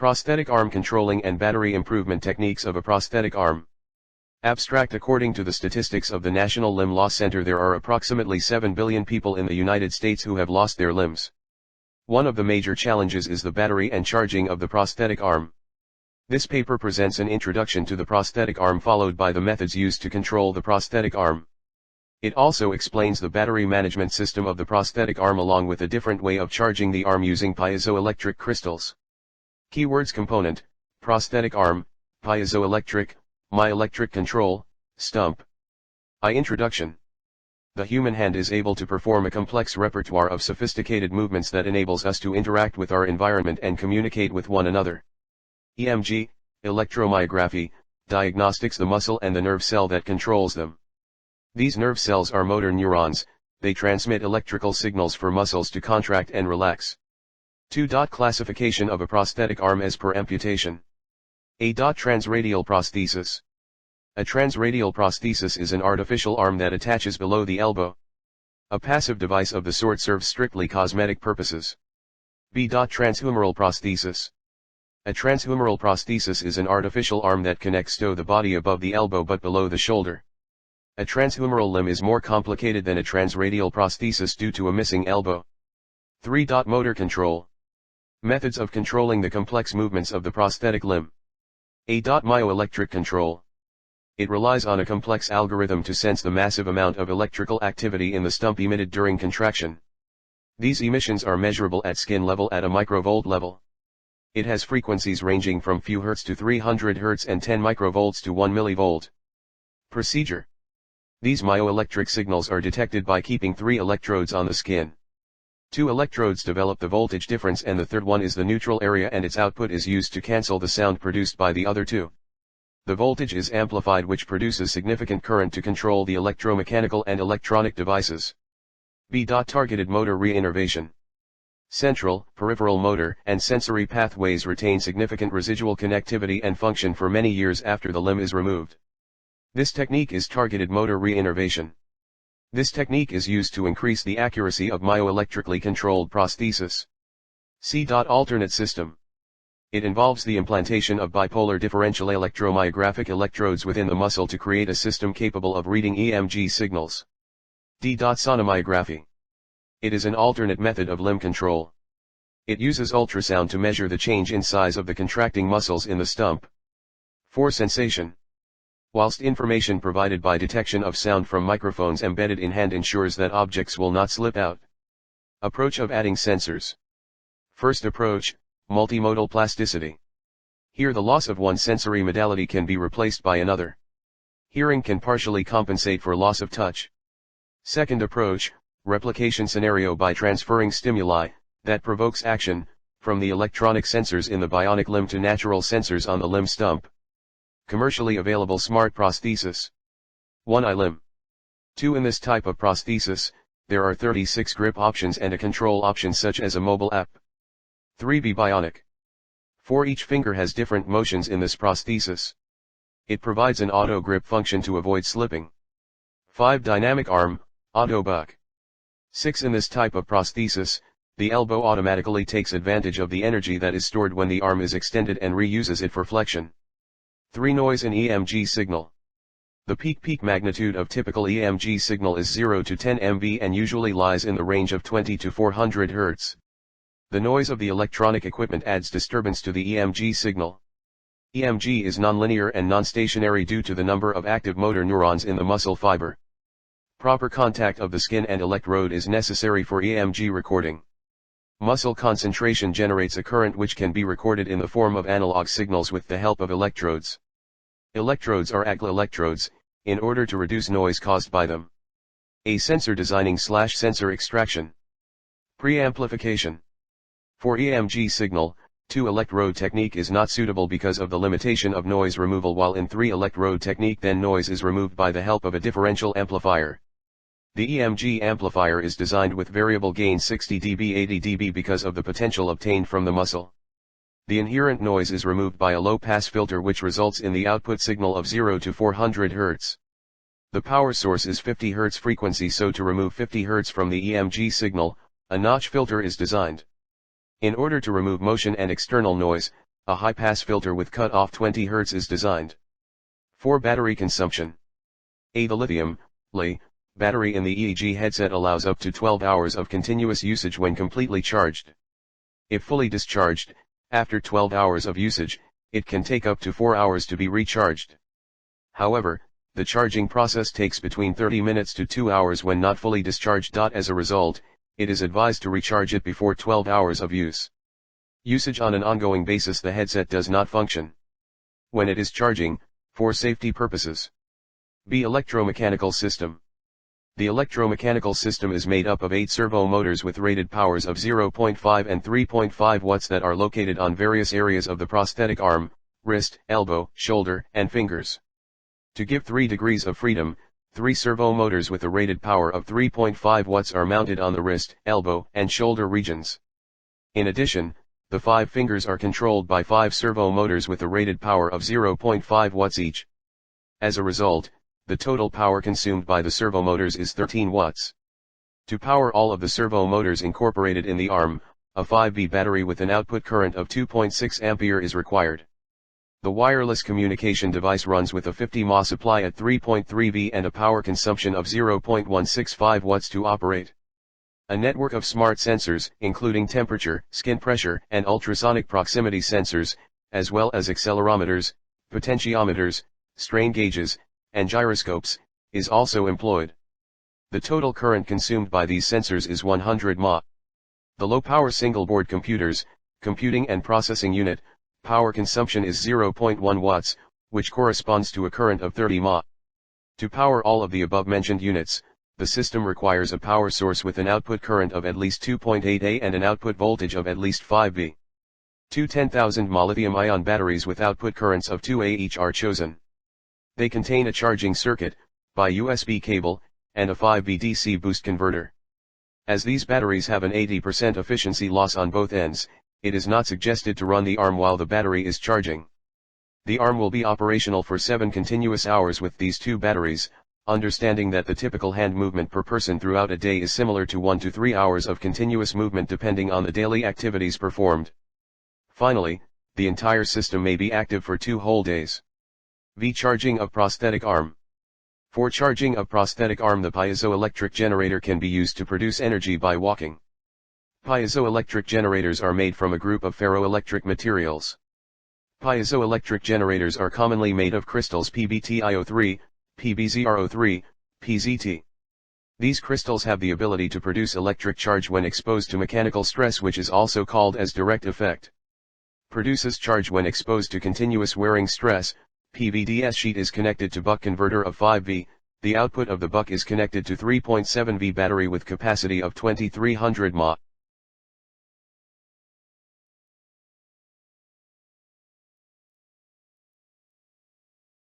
Prosthetic arm controlling and battery improvement techniques of a prosthetic arm. Abstract. According to the statistics of the National Limb Loss Center, there are approximately 7 billion people in the United States who have lost their limbs. One of the major challenges is the battery and charging of the prosthetic arm. This paper presents an introduction to the prosthetic arm followed by the methods used to control the prosthetic arm. It also explains the battery management system of the prosthetic arm along with a different way of charging the arm using piezoelectric crystals. Keywords: component, prosthetic arm, piezoelectric, myoelectric control, stump. Introduction. The human hand is able to perform a complex repertoire of sophisticated movements that enables us to interact with our environment and communicate with one another. EMG, electromyography, diagnostics the muscle and the nerve cell that controls them. These nerve cells are motor neurons. They transmit electrical signals for muscles to contract and relax. 2. Classification of a prosthetic arm as per amputation. A. Transradial prosthesis. A transradial prosthesis is an artificial arm that attaches below the elbow. A passive device of the sort serves strictly cosmetic purposes. B. Transhumeral prosthesis. A transhumeral prosthesis is an artificial arm that connects to the body above the elbow but below the shoulder. A transhumeral limb is more complicated than a transradial prosthesis due to a missing elbow. 3. Motor control. Methods of controlling the complex movements of the prosthetic limb. A. Myoelectric control. It relies on a complex algorithm to sense the massive amount of electrical activity in the stump emitted during contraction. These emissions are measurable at skin level at a microvolt level. It has frequencies ranging from few hertz to 300 hertz and 10 microvolts to 1 millivolt. Procedure. These myoelectric signals are detected by keeping 3 electrodes on the skin. 2 electrodes develop the voltage difference and the third one is the neutral area, and its output is used to cancel the sound produced by the other 2. The voltage is amplified, which produces significant current to control the electromechanical and electronic devices. B. Targeted motor re-innervation. Central, peripheral motor, and sensory pathways retain significant residual connectivity and function for many years after the limb is removed. This technique is targeted motor re-innervation. This technique is used to increase the accuracy of myoelectrically controlled prosthesis. C. Alternate system. It involves the implantation of bipolar differential electromyographic electrodes within the muscle to create a system capable of reading EMG signals. D. Sonomyography. It is an alternate method of limb control. It uses ultrasound to measure the change in size of the contracting muscles in the stump. 4. Sensation. Whilst information provided by detection of sound from microphones embedded in hand ensures that objects will not slip out. Approach of adding sensors. First approach, multimodal plasticity. Here the loss of one sensory modality can be replaced by another. Hearing can partially compensate for loss of touch. Second approach, replication scenario by transferring stimuli, that provokes action, from the electronic sensors in the bionic limb to natural sensors on the limb stump. Commercially available smart prosthesis. 1. iLimb. 2. In this type of prosthesis, there are 36 grip options and a control option such as a mobile app. 3. Be bionic. 4. Each finger has different motions in this prosthesis. It provides an auto grip function to avoid slipping. 5. Dynamic arm, auto buck. 6. In this type of prosthesis, the elbow automatically takes advantage of the energy that is stored when the arm is extended and reuses it for flexion. 3. Noise and EMG signal. The peak magnitude of typical EMG signal is 0 to 10 mV and usually lies in the range of 20 to 400 Hz. The noise of the electronic equipment adds disturbance to the EMG signal. EMG is nonlinear and non-stationary due to the number of active motor neurons in the muscle fiber. Proper contact of the skin and electrode is necessary for EMG recording. Muscle concentration generates a current which can be recorded in the form of analog signals with the help of electrodes. Electrodes are AGL electrodes, in order to reduce noise caused by them. A sensor designing/sensor extraction. Preamplification. For EMG signal, 2-electrode technique is not suitable because of the limitation of noise removal, while in 3-electrode technique then noise is removed by the help of a differential amplifier. The EMG amplifier is designed with variable gain 60 dB 80 dB because of the potential obtained from the muscle. The inherent noise is removed by a low-pass filter which results in the output signal of 0 to 400 Hz. The power source is 50 Hz frequency, so to remove 50 Hz from the EMG signal, a notch filter is designed. In order to remove motion and external noise, a high-pass filter with cut-off 20 Hz is designed. For battery consumption. The lithium, Li, battery in the EEG headset allows up to 12 hours of continuous usage when completely charged. If fully discharged, after 12 hours of usage, it can take up to 4 hours to be recharged. However, the charging process takes between 30 minutes to 2 hours when not fully discharged. As a result, it is advised to recharge it before 12 hours of use. Usage on an ongoing basis, the headset does not function when it is charging, for safety purposes. B. Electromechanical system. The electromechanical system is made up of 8 servo motors with rated powers of 0.5 and 3.5 watts that are located on various areas of the prosthetic arm, wrist, elbow, shoulder, and fingers. To give 3 degrees of freedom, 3 servo motors with a rated power of 3.5 watts are mounted on the wrist, elbow, and shoulder regions. In addition, the 5 fingers are controlled by 5 servo motors with a rated power of 0.5 watts each. As a result, the total power consumed by the servo motors is 13 watts. To power all of the servo motors incorporated in the arm, a 5V battery with an output current of 2.6 ampere is required. The wireless communication device runs with a 50 mAh supply at 3.3 V and a power consumption of 0.165 watts to operate. A network of smart sensors, including temperature, skin pressure, and ultrasonic proximity sensors, as well as accelerometers, potentiometers, strain gauges, and gyroscopes, is also employed. The total current consumed by these sensors is 100 mAh. The low-power single-board computers, computing and processing unit, power consumption is 0.1 watts, which corresponds to a current of 30 mAh. To power all of the above-mentioned units, the system requires a power source with an output current of at least 2.8 A and an output voltage of at least 5 V. 2 10,000 mAh lithium-ion batteries with output currents of 2 A each are chosen. They contain a charging circuit, by USB cable, and a 5V DC boost converter. As these batteries have an 80% efficiency loss on both ends, it is not suggested to run the arm while the battery is charging. The arm will be operational for 7 continuous hours with these 2 batteries, understanding that the typical hand movement per person throughout a day is similar to 1 to 3 hours of continuous movement depending on the daily activities performed. Finally, the entire system may be active for 2 whole days. V. Charging of prosthetic arm. For charging of prosthetic arm, the piezoelectric generator can be used to produce energy by walking. Piezoelectric generators are made from a group of ferroelectric materials. Piezoelectric generators are commonly made of crystals PbTiO3, PbZrO3, PZT. These crystals have the ability to produce electric charge when exposed to mechanical stress, which is also called as direct effect. Produces charge when exposed to continuous wearing stress. PVDS sheet is connected to buck converter of 5V, the output of the buck is connected to 3.7V battery with capacity of 2300 mAh.